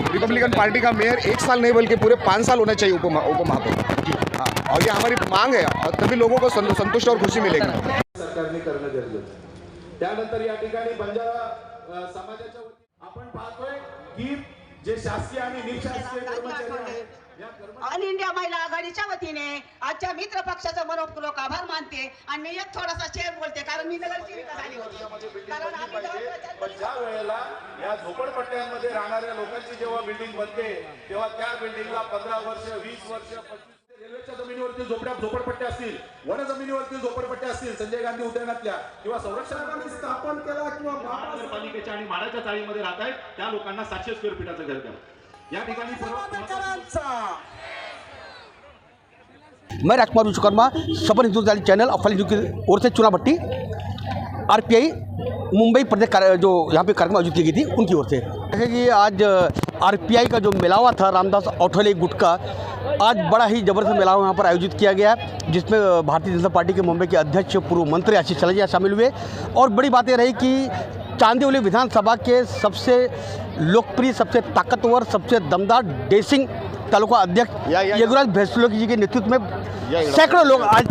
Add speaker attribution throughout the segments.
Speaker 1: Republican party का mayor 1 साल नहीं बल्कि पूरे 5 साल होना चाहिए उप महापौर। हाँ, और ये हमारी मांग है और तभी लोगों को संतुष्ट और खुशी मिलेगी।
Speaker 2: सरकारने करणं गरजेचं आहे। त्यानंतर या ठिकाणी बंजारा समाजाच्या वतीने आपण पाहतोय की जे शासकीय आणि निमशासकीय कर्मचारी आहेत
Speaker 3: ऑल इंडिया महिला आघाडीच्या वतीने आजच्या मित्र पक्षाचा मनपूर्वक आभार मानते आणि मी एक थोडासा शेअर बोलते कारण मी नगरची विकास झाली होती। कारण आम्ही
Speaker 2: ज्या वेळेला या झोपडपट्ट्यांमध्ये राहणाऱ्या लोकांची जेव्हा बिल्डिंग बनते तेव्हा त्या बिल्डिंगला 15 वर्ष 20 वर्ष 25 रेल्वेच्या जमिनीवरती झोपडपट्ट्या असतील, वन जमिनीवरती झोपडपट्ट्या असतील, संजय गांधी उद्यानातल्या किंवा संरक्षणाने स्थापन केला किंवा महानगरपालिकेच्या आणि माडाच्या चाळीमध्ये राहत आहेत त्या लोकांना 700 स्क्वेअर फीटाचं घर द्या। या ठिकाणी
Speaker 4: मैं राजकुमार विश्वकर्मा सपन हिंदू चैनल अफल हिंदू की ओर से चुनाव भट्टी आरपीआई मुंबई प्रदेश जो यहाँ पे कार्यक्रम आयोजित की गई थी उनकी ओर से। जैसे कि आज आरपीआई का जो मेलावा था रामदास औठले गुट का, आज बड़ा ही ज़बरदस्त मेलावा यहाँ पर आयोजित किया गया जिसमें भारतीय जनता पार्टी के मुंबई के अध्यक्ष पूर्व मंत्री आशीष सलाजिया शामिल हुए। और बड़ी बात यह रही कि चांदीवली विधानसभा के सबसे लोकप्रिय, सबसे ताकतवर, सबसे दमदार डेसिंग तालुका अध्यक्ष योगीराज भैंसुलकी जी के नेतृत्व में सैकड़ों लोग आज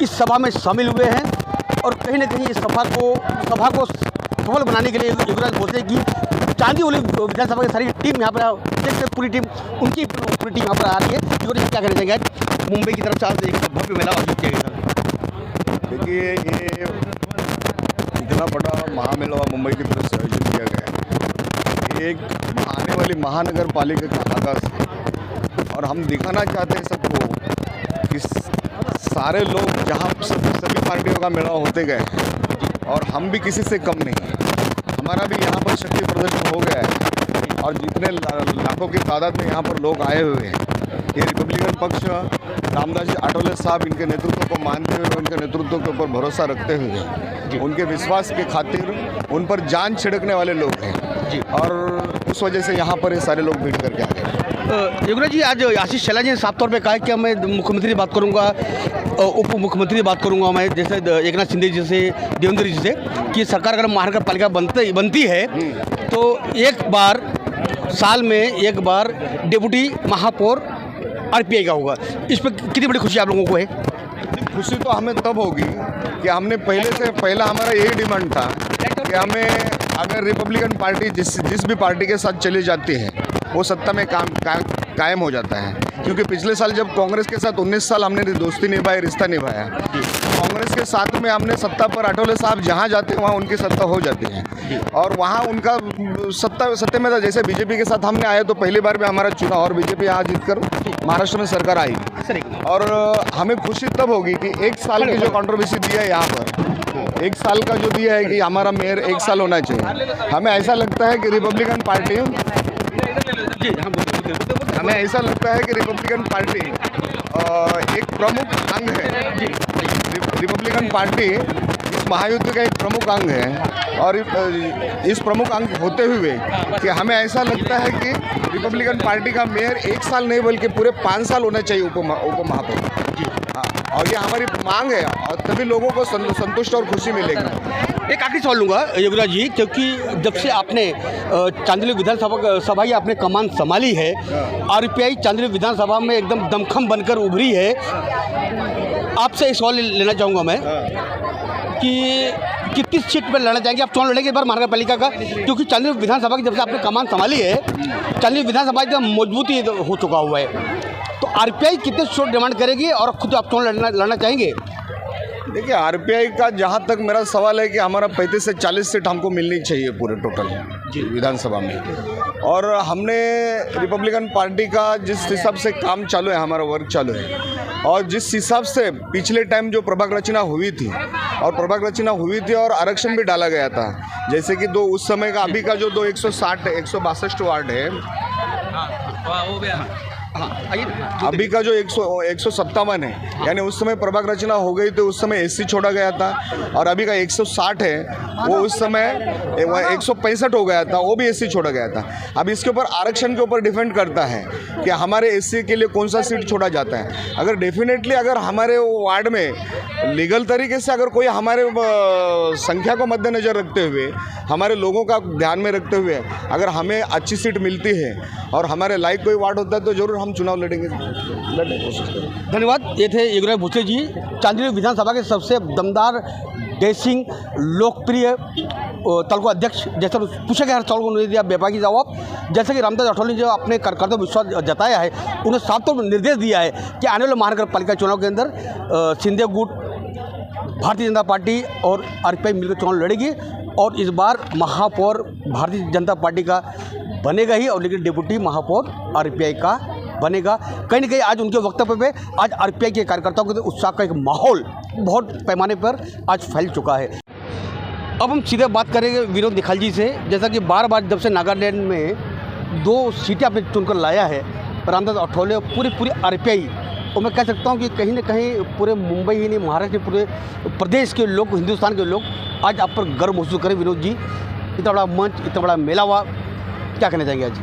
Speaker 4: इस सभा में शामिल हुए हैं। और कहीं ना कहीं इस सभा को सफल बनाने के लिए योगीराज बोलते की चांदीवली विधानसभा की सारी टीम यहाँ पर, पूरी टीम उनकी पूरी टीम यहाँ पर आ रही है। योगीराज क्या कहना चाहेंगे आज मुंबई की तरफ से आज एक भव्य मेला आयोजित किया गया?
Speaker 1: देखिए, ये इतना बड़ा महामेला मुंबई की तरफ से आयोजित किया गया है, एक आने वाली महानगर पालिका का आगाज है। और हम दिखाना चाहते हैं सबको कि सारे लोग जहाँ सभी पार्टियों का मेला होते गए और हम भी किसी से कम नहीं हैं। हमारा भी यहाँ पर शक्ति प्रदर्शन हो गया है और जितने लाखों की तादाद में यहाँ पर लोग आए हुए हैं, ये रिपब्लिकन पक्ष रामदास जी आठवले साहब इनके नेतृत्व को मानते हुए, उनके नेतृत्व के ऊपर भरोसा रखते हुए, उनके विश्वास के खातिर उन पर जान छिड़कने वाले लोग हैं जी। और उस वजह से यहाँ पर ये सारे लोग भीड़ करके आ गए।
Speaker 4: योगीराज जी, आज आशीष सलाजिया ने साफ तौर पे कहा कि मैं मुख्यमंत्री की बात करूंगा, उप मुख्यमंत्री की बात करूंगा, मैं जैसे एकनाथ शिंदे जी से, देवेंद्र जी से, कि सरकार अगर महानगर पालिका बनती है तो एक बार साल में एक बार डेप्यूटी महापौर आरपीआई का होगा। इस पर कितनी बड़ी खुशी आप लोगों को है?
Speaker 1: खुशी तो हमें तब होगी कि हमने पहला हमारा यही डिमांड था कि हमें अगर रिपब्लिकन पार्टी जिस भी पार्टी के साथ चली जाती है वो सत्ता में कायम हो जाता है। क्योंकि पिछले साल जब कांग्रेस के साथ 19 साल हमने दोस्ती निभाई, रिश्ता निभाया, कांग्रेस के साथ में हमने सत्ता पर आठवले साहब जहाँ जाते हैं वहाँ उनकी सत्ता हो जाती है और वहाँ उनका सत्ता में था। जैसे बीजेपी के साथ हमने आए तो पहली बार में हमारा चुनाव और बीजेपी यहाँ जीतकर महाराष्ट्र में सरकार आई। और हमें खुशी तब होगी कि 1 साल की जो कंट्रोवर्सी दिया है यहाँ पर, 1 साल का जो दिया है कि हमारा मेयर 1 साल होना चाहिए, हमें ऐसा लगता है कि रिपब्लिकन पार्टी हमें ऐसा लगता है कि रिपब्लिकन पार्टी एक प्रमुख अंग है। रिपब्लिकन पार्टी इस महायुद्ध का एक प्रमुख अंग है और इस प्रमुख अंग होते हुए कि हमें ऐसा लगता है कि रिपब्लिकन पार्टी का मेयर 1 साल नहीं बल्कि पूरे 5 साल होना चाहिए उप महापौर। हाँ, और ये हमारी मांग है और तभी लोगों को संतुष्ट और खुशी मिलेगी।
Speaker 4: एक आखिरी सवाल लूँगा योगीराज जी, क्योंकि जब से आपने चांदीवली विधानसभा की आपने कमान संभाली है, आरपीआई चांदीवली विधानसभा में एकदम दमखम बनकर उभरी है। आपसे एक सवाल लेना चाहूँगा मैं कि किस सीट पर लड़ना चाहेंगे आप? चुनाव लड़ेंगे इस बार महानगर पालिका का? क्योंकि चांदीवली विधानसभा की जब से आपने कमान संभाली है, चांदीवली विधानसभा एकदम मजबूती हो चुका हुआ है, तो आरपीआई कितने सीट डिमांड करेगी और खुद आप चुनाव लड़ना चाहेंगे?
Speaker 1: देखिए, आरपीआई का जहाँ तक मेरा सवाल है कि हमारा 35 से 40 सीट हमको मिलनी चाहिए पूरे टोटल विधानसभा में। और हमने रिपब्लिकन पार्टी का जिस हिसाब से काम चालू है, हमारा वर्क चालू है, और जिस हिसाब से पिछले टाइम जो प्रभाग रचना हुई थी और आरक्षण भी डाला गया था, जैसे कि उस समय का अभी का जो 162 162 वार्ड है,
Speaker 4: हाँ आइए।
Speaker 1: अभी का जो 157 है, यानी उस समय प्रभाग रचना हो गई तो उस समय एससी छोड़ा गया था, और अभी का 160 है वो उस समय 165 हो गया था, वो भी एससी छोड़ा गया था। अब इसके ऊपर आरक्षण के ऊपर डिपेंड करता है कि हमारे एससी के लिए कौन सा सीट छोड़ा जाता है। अगर डेफिनेटली अगर हमारे वार्ड में लीगल तरीके से अगर कोई हमारे संख्या को मद्देनज़र रखते हुए, हमारे लोगों का ध्यान में रखते हुए अगर हमें अच्छी सीट मिलती है और हमारे लायक कोई वार्ड होता है तो ज़रूर हम चुनाव लड़ने की कोशिश करेंगे।
Speaker 4: धन्यवाद। ये थे योगराज भोसले जी, चांदनी विधानसभा के सबसे दमदार, डेसिंग, लोकप्रिय तालुका अध्यक्ष। जैसे पूछा गया हर सवाल को उन्होंने दिया बेबाकी जवाब। जैसे कि रामदास अठौले ने जो अपने कार्यकर्ता विश्वास जताया है, उन्हें साफ तौर पर निर्देश दिया है कि आने वाले महानगर पालिका चुनाव के अंदर सिंधिया गुट, भारतीय जनता पार्टी और आरपीआई मिलकर चुनाव लड़ेगी, और इस बार महापौर भारतीय जनता पार्टी का बनेगा ही, और लेकिन डिप्टी महापौर आरपीआई का बनेगा। कहीं ना कहीं आज उनके वक्तव्य पे आज आरपीआई के कार्यकर्ताओं के उत्साह का एक माहौल बहुत पैमाने पर आज फैल चुका है। अब हम सीधे बात करेंगे विनोद निखाल जी से। जैसा कि बार बार जब से नागालैंड में 2 सीटें आपने चुनकर लाया है, रामदास अठौले और पूरी आरपीआई, और मैं कह सकता हूँ कि कहीं ना कहीं पूरे मुंबई ही नहीं, महाराष्ट्र के पूरे प्रदेश के लोग, हिंदुस्तान के लोग आज आप पर गर्व महसूस करें। विनोद जी, इतना बड़ा मंच, इतना बड़ा मेला हुआ, क्या कहना चाहेंगे आज?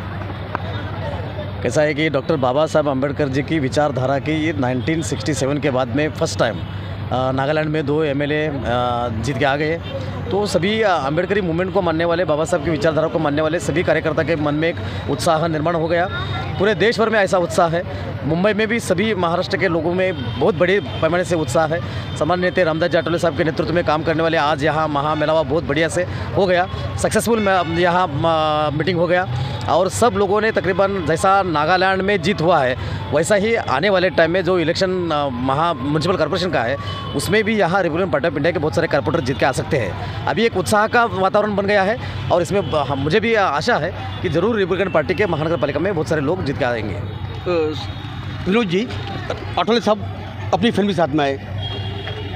Speaker 5: कैसा है कि डॉक्टर बाबा साहब अम्बेडकर जी की विचारधारा की ये 1967 के बाद में फर्स्ट टाइम नागालैंड में 2 एमएलए जीत के आ गए। तो सभी अम्बेडकरी मूवमेंट को मानने वाले, बाबा साहब की विचारधारा को मानने वाले सभी कार्यकर्ता के मन में एक उत्साह निर्माण हो गया। पूरे देश भर में ऐसा उत्साह है। मुंबई में भी सभी महाराष्ट्र के लोगों में बहुत बड़े पैमाने से उत्साह है। सामान्य नेता रामदास जी अठौले साहब के नेतृत्व में काम करने वाले आज यहाँ महामेलावा बहुत बढ़िया से हो गया, सक्सेसफुल यहाँ मीटिंग हो गया, और सब लोगों ने तकरीबन जैसा नागालैंड में जीत हुआ है वैसा ही आने वाले टाइम में जो इलेक्शन म्यूनसिपल कॉर्पोरेशन का है उसमें भी यहाँ रिपब्लिकन पार्टी ऑफ इंडिया के बहुत सारे कॉर्पोरेटर जीत के आ सकते हैं। अभी एक उत्साह का वातावरण बन गया है, और इसमें मुझे भी आशा है कि ज़रूर रिपब्लिकन पार्टी के महानगर पालिका में बहुत सारे लोग जीत के आएंगे।
Speaker 4: विनोद जी, अठौले साहब अपनी फैमिली के साथ में आए,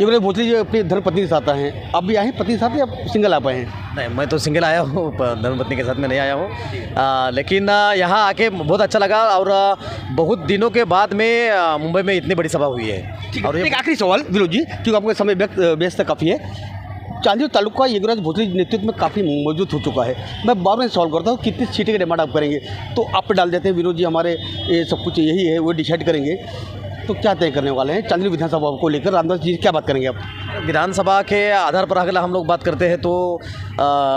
Speaker 4: योगराज भोसले जी अपनी धर्मपत्नी के साथ आए हैं, आप भी आए हैं पत्नी के साथ या सिंगल आ पाए हैं?
Speaker 5: नहीं, मैं तो सिंगल आया हूँ, धर्मपत्नी के साथ में नहीं आया हूँ, लेकिन यहाँ आके बहुत अच्छा लगा, और बहुत दिनों के बाद में मुंबई में इतनी बड़ी सभा हुई है। और
Speaker 4: एक आखिरी सवाल विनोद जी, क्योंकि आपका समय व्यस्त काफ़ी है। चांदनी तालुका योगराज भोसले नेतृत्व में काफ़ी मौजूद हो चुका है। मैं बार बार सवाल करता हूँ कितनी सीटें की डिमांड आप करेंगे, तो आप पे डाल देते हैं विनोद जी, हमारे ये सब कुछ यही है, वो डिसाइड करेंगे। तो क्या तय करने वाले हैं चांदनी विधानसभा को लेकर? रामदास जी क्या बात करेंगे आप?
Speaker 5: विधानसभा के आधार पर अगर हम लोग बात करते हैं तो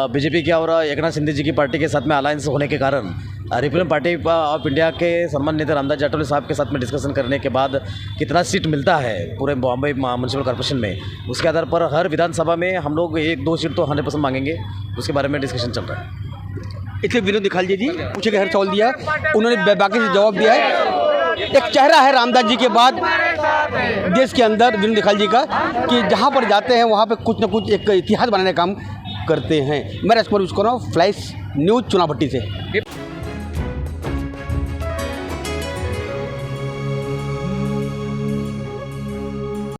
Speaker 5: बीजेपी की और एकनाथ शिंदे जी की पार्टी के साथ में अलायंस होने के कारण रिपब्लिकन पार्टी ऑफ इंडिया के सम्मानित नेता रामदास जी अठौले साहब के साथ में डिस्कशन करने के बाद कितना सीट मिलता है पूरे बॉम्बे म्यूनसिपल कॉर्पोरेशन में, उसके आधार पर हर विधानसभा में हम लोग 1-2 सीट तो 100% मांगेंगे, उसके बारे में डिस्कशन चल रहा है।
Speaker 4: इसलिए विनोद निखाल जी पूछे गए हर सवाल दिया, उन्होंने बेबाकी से जवाब दिया है। एक चेहरा है रामदास जी के बाद देश के अंदर विनोद निखाल जी का, कि जहाँ पर जाते हैं वहाँ पे कुछ न कुछ एक इतिहास बनाने का काम करते हैं। मैं राजकुमार विश्वकर्मा, फ्लैश न्यूज़ चुनाव भट्टी से।